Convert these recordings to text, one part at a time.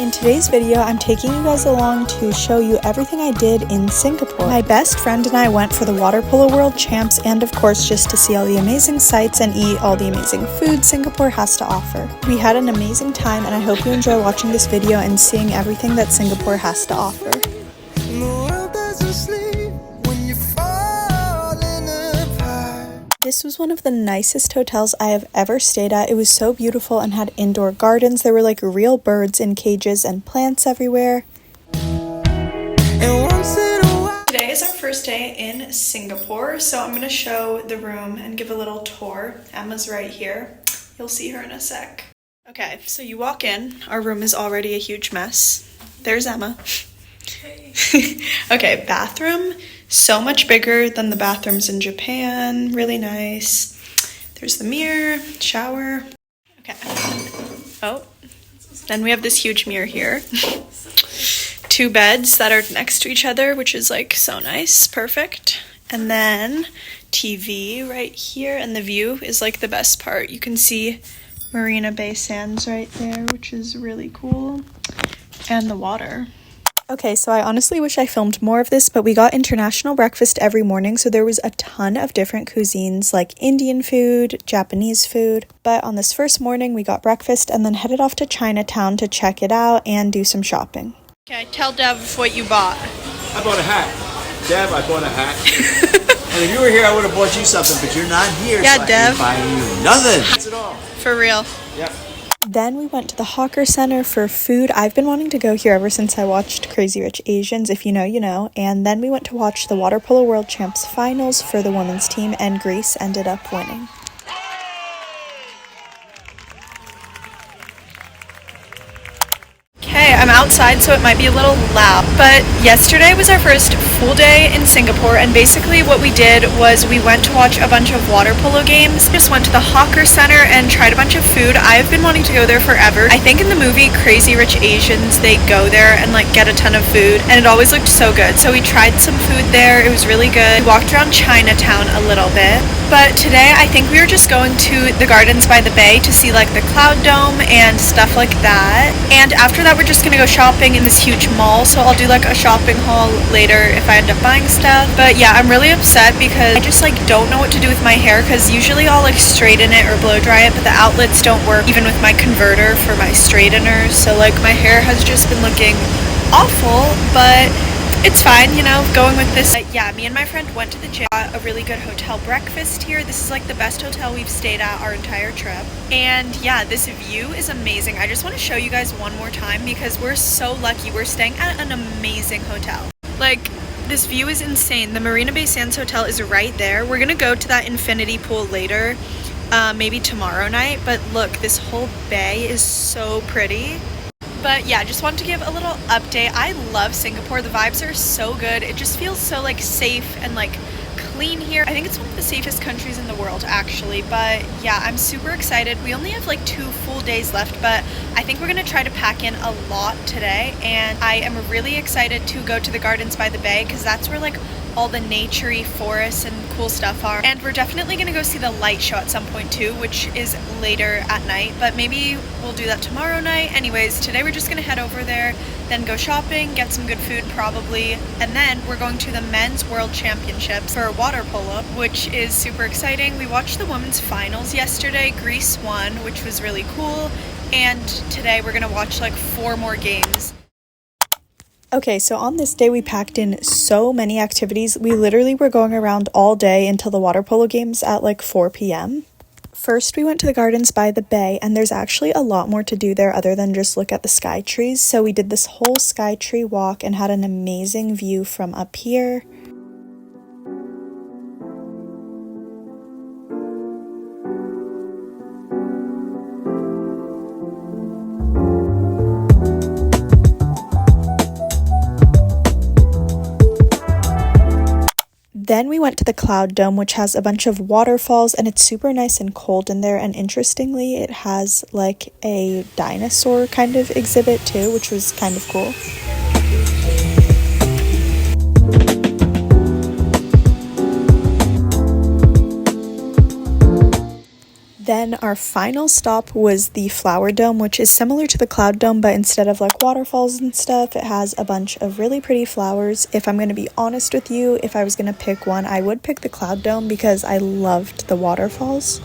In today's video, I'm taking you guys along to show you everything I did in Singapore. My best friend and I went for the Water Polo World Champs and of course just to see all the amazing sights and eat all the amazing food Singapore has to offer. We had an amazing time and I hope you enjoy watching this video and seeing everything that Singapore has to offer. This was one of the nicest hotels I have ever stayed at. It was so beautiful and had indoor gardens. There were like real birds in cages and plants everywhere. Today is our first day in Singapore, so I'm going to show the room and give a little tour. Emma's right here. You'll see her in a sec. Okay, so you walk in. Our room is already a huge mess. There's Emma. Hey. Okay, bathroom. So much bigger than the bathrooms in Japan. Really nice. There's the mirror, shower. Okay. Oh, then we have this huge mirror here. Two beds that are next to each other, which is like so nice. Perfect. And then TV right here, and the view is like the best part. You can see Marina Bay Sands right there, which is really cool. And the water. Okay, so I honestly wish I filmed more of this, but we got international breakfast every morning, so there was a ton of different cuisines like Indian food, Japanese food. But on this first morning, we got breakfast and then headed off to Chinatown to check it out and do some shopping. Okay, tell Dev what you bought. I bought a hat. Dev, I bought a hat. And if you were here, I would have bought you something, but you're not here, yeah, so Dev. I can't buy you nothing. That's it all. For real. Yep. Then we went to the Hawker Center for food. I've been wanting to go here ever since I watched Crazy Rich Asians, if you know, you know. And then we went to watch the Water Polo World Champs finals for the women's team, and Greece ended up winning. Okay, I'm outside, so it might be a little loud, but yesterday was our first full day in Singapore, and basically what we did was we went to watch a bunch of water polo games, just went to the Hawker Center and tried a bunch of food. I've been wanting to go there forever. I think in the movie Crazy Rich Asians, they go there and like get a ton of food, and it always looked so good. So we tried some food there. It was really good. We walked around Chinatown a little bit, but today I think we were just going to the gardens by the bay to see like the cloud dome and stuff like that. And after that, we're just gonna go shopping in this huge mall, so I'll do like a shopping haul later if I end up buying stuff. But yeah, I'm really upset because I just like don't know what to do with my hair, because usually I'll like straighten it or blow dry it, but the outlets don't work even with my converter for my straighteners, so like my hair has just been looking awful, but it's fine, you know, going with this. Yeah, me and my friend went to the gym, got a really good hotel breakfast here. This is like the best hotel we've stayed at our entire trip. And yeah, this view is amazing. I just want to show you guys one more time because we're so lucky. We're staying at an amazing hotel. Like, this view is insane. The Marina Bay Sands Hotel is right there. We're gonna go to that infinity pool later, maybe tomorrow night. But look, this whole bay is so pretty. But yeah, just wanted to give a little update. I love Singapore. The vibes are so good. It just feels so like safe and like clean here. I think it's one of the safest countries in the world actually. But yeah, I'm super excited. We only have like 2 full days left, but I think we're gonna try to pack in a lot today. And I am really excited to go to the gardens by the bay because that's where like all the naturey forests and cool stuff are. And we're definitely gonna go see the light show at some point too, which is later at night, but maybe we'll do that tomorrow night. Anyways, today we're just gonna head over there, then go shopping, get some good food probably, and then we're going to the men's world championships for water polo, which is super exciting. We watched the women's finals yesterday. Greece won, which was really cool, and today we're gonna watch like 4 more games. Okay, so on this day we packed in so many activities. We literally were going around all day until the water polo games at like 4 p.m. First, we went to the gardens by the bay, and there's actually a lot more to do there other than just look at the sky trees. So we did this whole sky tree walk and had an amazing view from up here. Then we went to the Cloud Dome, which has a bunch of waterfalls, and it's super nice and cold in there. And interestingly, it has like a dinosaur kind of exhibit too, which was kind of cool. then our final stop was the Flower Dome, which is similar to the Cloud Dome, but instead of like waterfalls and stuff, it has a bunch of really pretty flowers. If I'm going to be honest with you, if I was going to pick one, I would pick the Cloud Dome because I loved the waterfalls.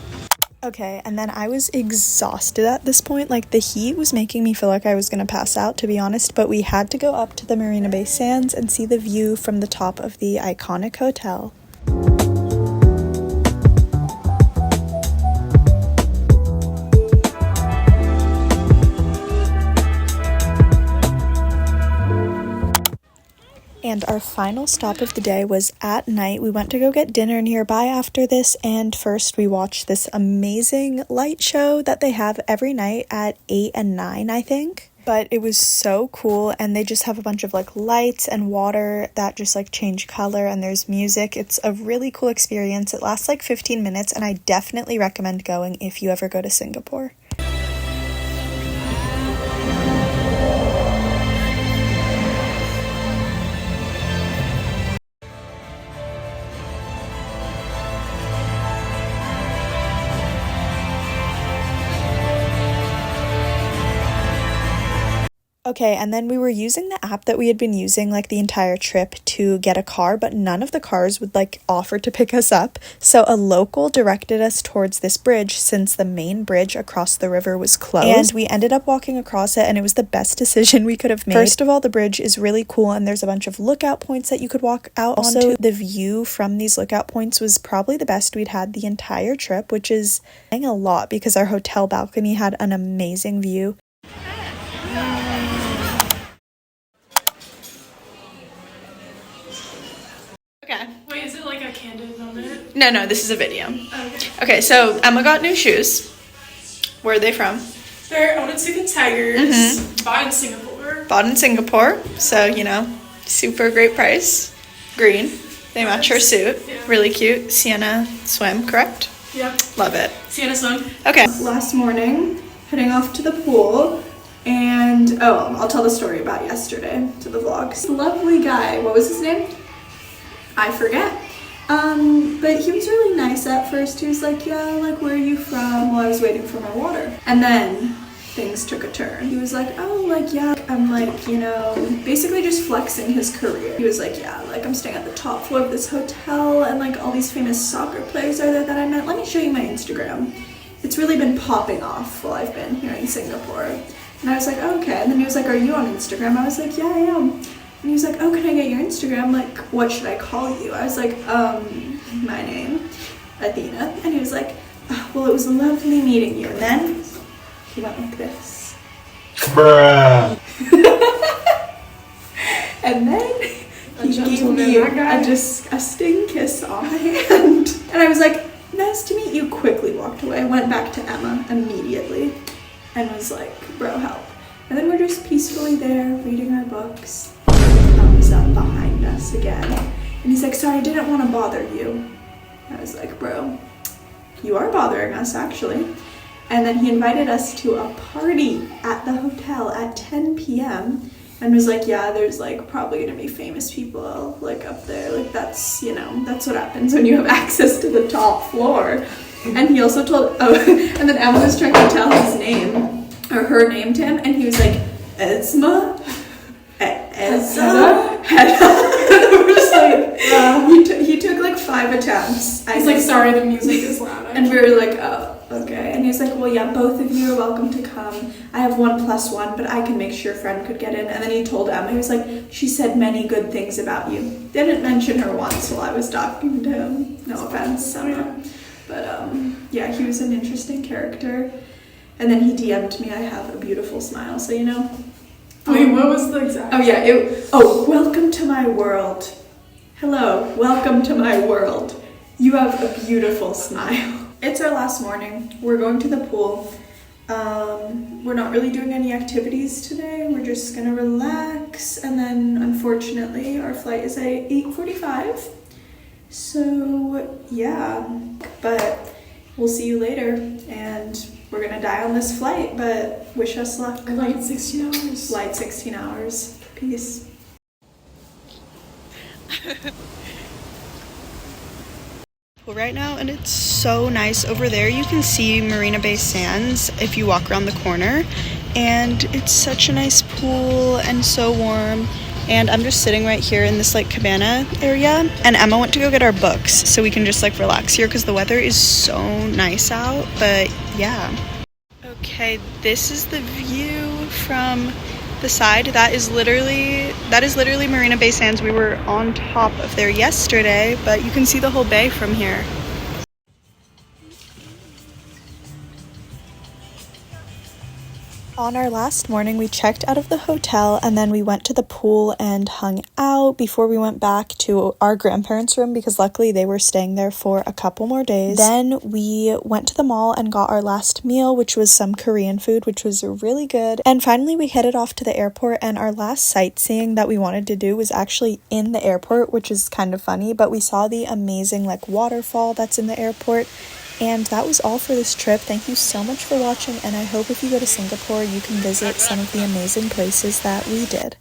Okay, and then I was exhausted at this point. Like, the heat was making me feel like I was gonna pass out, to be honest, but we had to go up to the Marina Bay Sands and see the view from the top of the iconic hotel. And our final stop of the day was at night. We went to go get dinner nearby after this, and first we watched this amazing light show that they have every night at 8 and 9, I think. But it was so cool, and they just have a bunch of like lights and water that just like change color, and there's music. It's a really cool experience. It lasts like 15 minutes, and I definitely recommend going if you ever go to Singapore. Okay, and then we were using the app that we had been using like the entire trip to get a car, but none of the cars would like offer to pick us up. So a local directed us towards this bridge since the main bridge across the river was closed. And we ended up walking across it, and it was the best decision we could have made. First of all, the bridge is really cool, and there's a bunch of lookout points that you could walk out onto. Also, the view from these lookout points was probably the best we'd had the entire trip, which is saying a lot because our hotel balcony had an amazing view. Okay. Wait, is it like a candid moment? No, this is a video. Okay. Okay, so Emma got new shoes. Where are they from? They're Onitsuka Tigers, bought in Singapore. Bought in Singapore, so, you know, super great price. Green. They match her suit. Yeah. Really cute. Sienna swim, correct? Yep. Love it. Sienna Sun. Okay. Last morning, heading off to the pool, and I'll tell the story about yesterday to the vlog. This lovely guy, what was his name? I forget. But he was really nice at first. He was like, yeah, like, where are you from? While I was waiting for my water. And then things took a turn. He was like, oh, like, yeah, I'm like, you know, basically just flexing his career. He was like, yeah, like, I'm staying at the top floor of this hotel, and like all these famous soccer players are there that I met. Let me show you my Instagram. It's really been popping off while I've been here in Singapore. And I was like, oh, okay. And then he was like, are you on Instagram? I was like, yeah, I am. And he was like, oh, can I get your Instagram? Like, what should I call you? I was like, my name, Athena. And he was like, oh, well, it was lovely meeting you. And then he went like this. Bruh. And then he gave me a disgusting kiss on my hand. And I was like, nice to meet you. Quickly walked away. Went back to Emma immediately and was like, bro, help. And then we're just peacefully there reading our books. Comes up behind us again, and he's like, sorry, I didn't want to bother you. I was like, bro, you are bothering us actually. And then he invited us to a party at the hotel at 10 p.m. and was like, yeah, there's like probably gonna be famous people like up there, like that's, you know, that's what happens when you have access to the top floor. And he also told, and then Emma was trying to tell his name or her name to him, and he was like, Esma. Hedda. We're just like, he took like 5 attempts. He's like, sorry, the music is loud. And we were like, oh, okay. And he was like, well, yeah, both of you are welcome to come. I have 1+1, but I can make sure your friend could get in. And then he told Emma, he was like, she said many good things about you. Didn't mention her once while I was talking to him. No offense, Emma. But yeah, he was an interesting character. And then he DM'd me, I have a beautiful smile, so you know. Wait, what was the exact? Oh yeah, welcome to my world. Hello, welcome to my world. You have a beautiful smile. It's our last morning. We're going to the pool. We're not really doing any activities today. We're just gonna relax, and then unfortunately our flight is at 8:45. So yeah, but we'll see you later, and we're gonna die on this flight, but wish us luck. Flight 16 hours. Flight 16 hours. Peace. Right now, and it's so nice. Over there you can see Marina Bay Sands if you walk around the corner, and it's such a nice pool and so warm. And I'm just sitting right here in this like cabana area, and Emma went to go get our books so we can just like relax here because the weather is so nice out. But yeah, okay, this is the view from the side. That is literally Marina Bay Sands. We were on top of there yesterday, but you can see the whole bay from here. On our last morning, we checked out of the hotel and then we went to the pool and hung out before we went back to our grandparents' room because luckily they were staying there for a couple more days. Then we went to the mall and got our last meal, which was some Korean food, which was really good. And finally, we headed off to the airport, and our last sightseeing that we wanted to do was actually in the airport, which is kind of funny, but we saw the amazing like waterfall that's in the airport. And that was all for this trip. Thank you so much for watching, and I hope if you go to Singapore, you can visit some of the amazing places that we did.